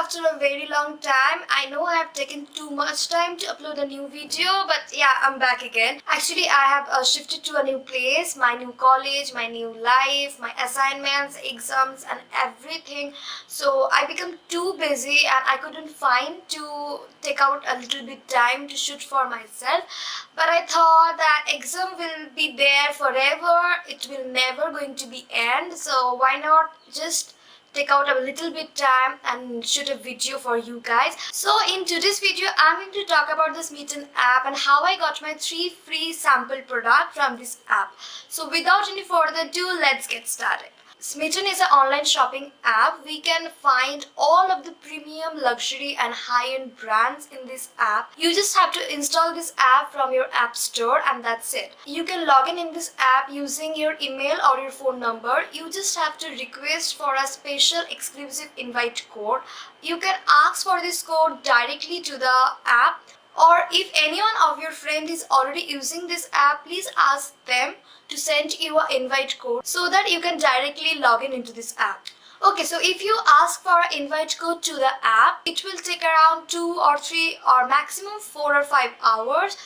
after a very long time. I know I have taken too much time to upload a new video, but yeah, I'm back again. Actually, I have shifted to a new place, my new college, my new life, my assignments, exams and everything. So I become too busy and I couldn't find to take out a little bit time to shoot for myself. But I thought that exam will be there forever. It will never going to be end. So why not just take out a little bit time and shoot a video for you guys. So in today's video, I'm going to talk about the SMYTTEN app and how I got my 3 free sample product from this app. So without any further ado, let's get started. SMYTTEN is an online shopping app. We can find all of the premium, luxury and high-end brands in this app. You just have to install this app from your app store and that's it. You can log in this app using your email or your phone number. You just have to request for a special exclusive invite code. You can ask for this code directly to the app, or if anyone of your friend is already using this app, please ask them to send you an invite code so that you can directly log in into this app. Okay, so if you ask for an invite code to the app, it will take around 2 or 3 or maximum 4 or 5 hours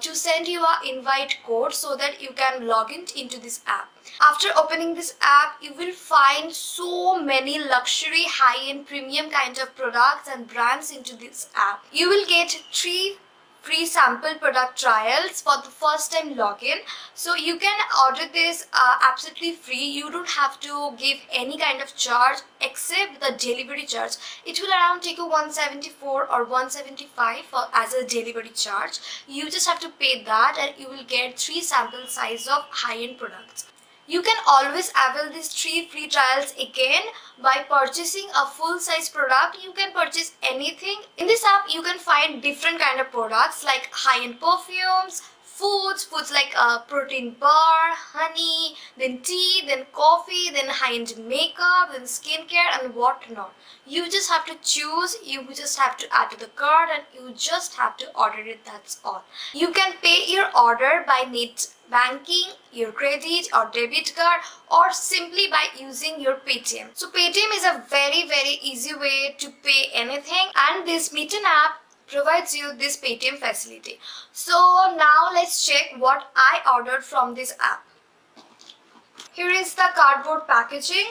to send you an invite code so that you can log in into this app. After opening this app, you will find so many luxury, high-end, premium kind of products and brands into this app. You will get 3 free sample product trials for the first time login. So you can order this absolutely free. You don't have to give any kind of charge except the delivery charge. It will around take you 174 or 175 as a delivery charge. You just have to pay that and you will get 3 sample size of high-end products. You can always avail these 3 free trials again by purchasing a full-size product. You can purchase anything. In this app, you can find different kind of products like high-end perfumes, foods like a protein bar, honey, then tea, then coffee, then high-end makeup, then skincare and whatnot. You just have to choose, you just have to add to the cart and you just have to order it, that's all. You can pay your order by net banking, your credit or debit card, or simply by using your Paytm. So Paytm is a very easy way to pay anything, and this SMYTTEN app provides you this Paytm facility. So now let's check what I ordered from this app. Here is the cardboard packaging,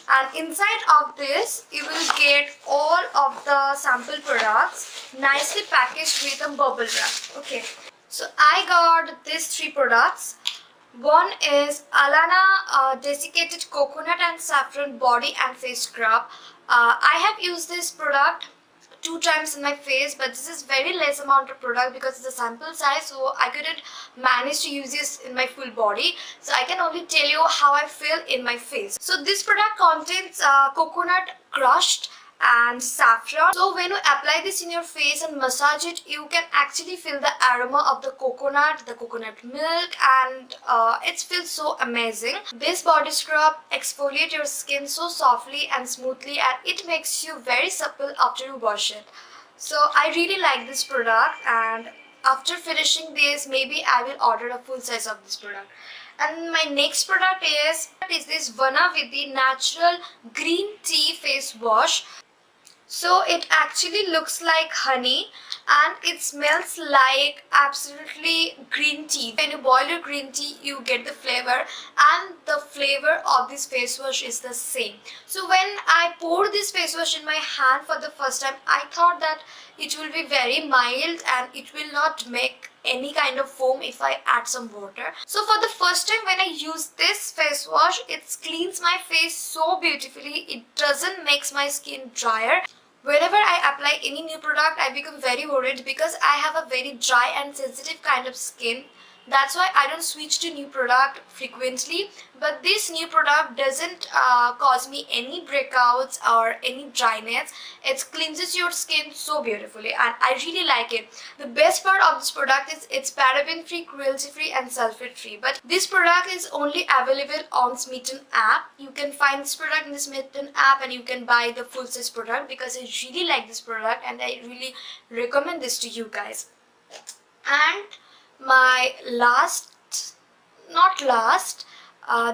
and inside of this you will get all of the sample products nicely packaged with a bubble wrap. Okay, so I got these 3 products. One is Alana Desiccated Coconut and Saffron Body and Face Scrub. I have used this product 2 times in my face, but this is very less amount of product because it's a sample size, so I couldn't manage to use this in my full body. So I can only tell you how I feel in my face. So this product contains coconut crushed and saffron. So when you apply this in your face and massage it, you can actually feel the aroma of the coconut milk, and it feels so amazing. This body scrub exfoliates your skin so softly and smoothly, and it makes you very supple after you wash it. So I really like this product, and after finishing this, maybe I will order a full size of this product. And my next product is this Vana with the natural green tea face wash. So it actually looks like honey and it smells like absolutely green tea. When you boil your green tea, you get the flavor, and the flavor of this face wash is the same. So when I poured this face wash in my hand for the first time, I thought that it will be very mild and it will not make any kind of foam if I add some water. So for the first time when I use this face wash, it cleans my face so beautifully. It doesn't make my skin drier. Whenever I apply any new product, I become very worried because I have a very dry and sensitive kind of skin. That's why I don't switch to new product frequently. But this new product doesn't cause me any breakouts or any dryness. It cleanses your skin so beautifully and I really like it. The best part of this product is it's paraben free, cruelty free and sulfate free. But this product is only available on SMYTTEN app. You can find this product in the SMYTTEN app and you can buy the full size product because I really like this product and I really recommend this to you guys. And my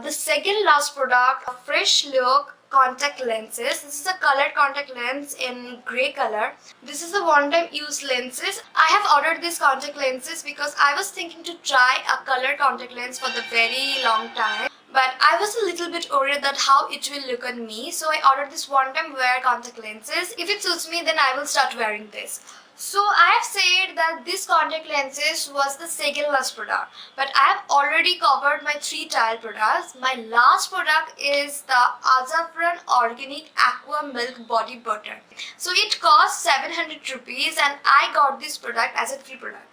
the second last product, a fresh look contact lenses. This is a colored contact lens in grey color. This is a one-time use lenses. I have ordered these contact lenses because I was thinking to try a colored contact lens for the very long time. But I was a little bit worried that how it will look on me. So I ordered this one-time wear contact lenses. If it suits me, then I will start wearing this. So I have said that this contact lenses was the second last product, but I have already covered my 3 trial products. My last product is the Azafran Organic Aqua Milk Body Butter. So it cost 700 rupees and I got this product as a free product.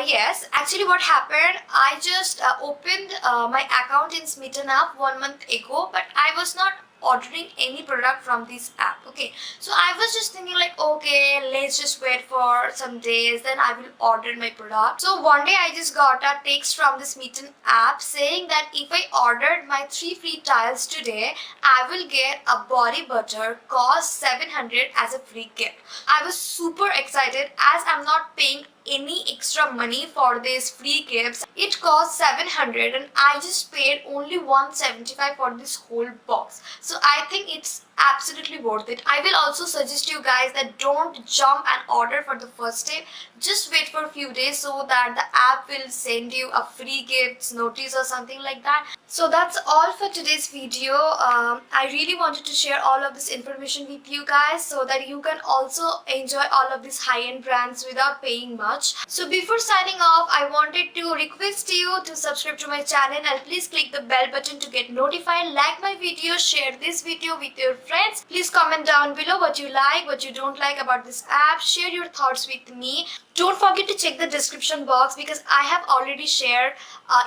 Yes, actually what happened, I just opened my account in SMYTTEN app 1 month ago, but I was not ordering any product from this app. Okay, so I was just thinking like, okay, let's just wait for some days, then I will order my product. So one day I just got a text from the SMYTTEN app saying that if I ordered my 3 free tiles today, I will get a body butter cost 700 as a free gift. I was super excited as I'm not paying any extra money for these free gifts. It cost 700 and I just paid only 175 for this whole box. So I think it's absolutely worth it. I will also suggest you guys that don't jump and order for the first day. Just wait for a few days so that the app will send you a free gifts notice or something like that. So that's all for today's video. I really wanted to share all of this information with you guys so that you can also enjoy all of these high-end brands without paying much. So before signing off, I wanted to request you to subscribe to my channel and please click the bell button to get notified. Like my video, share this video with your friends. Please comment down below what you like, what you don't like about this app. Share your thoughts with me. Don't forget to check the description box because I have already shared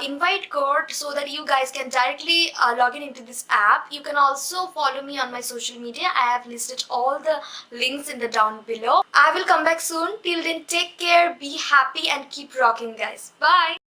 invite code so that you guys can directly log in into this app. You can also follow me on my social media. I have listed all the links in the down below. I will come back soon. Till then, take care, be happy and keep rocking, guys. Bye.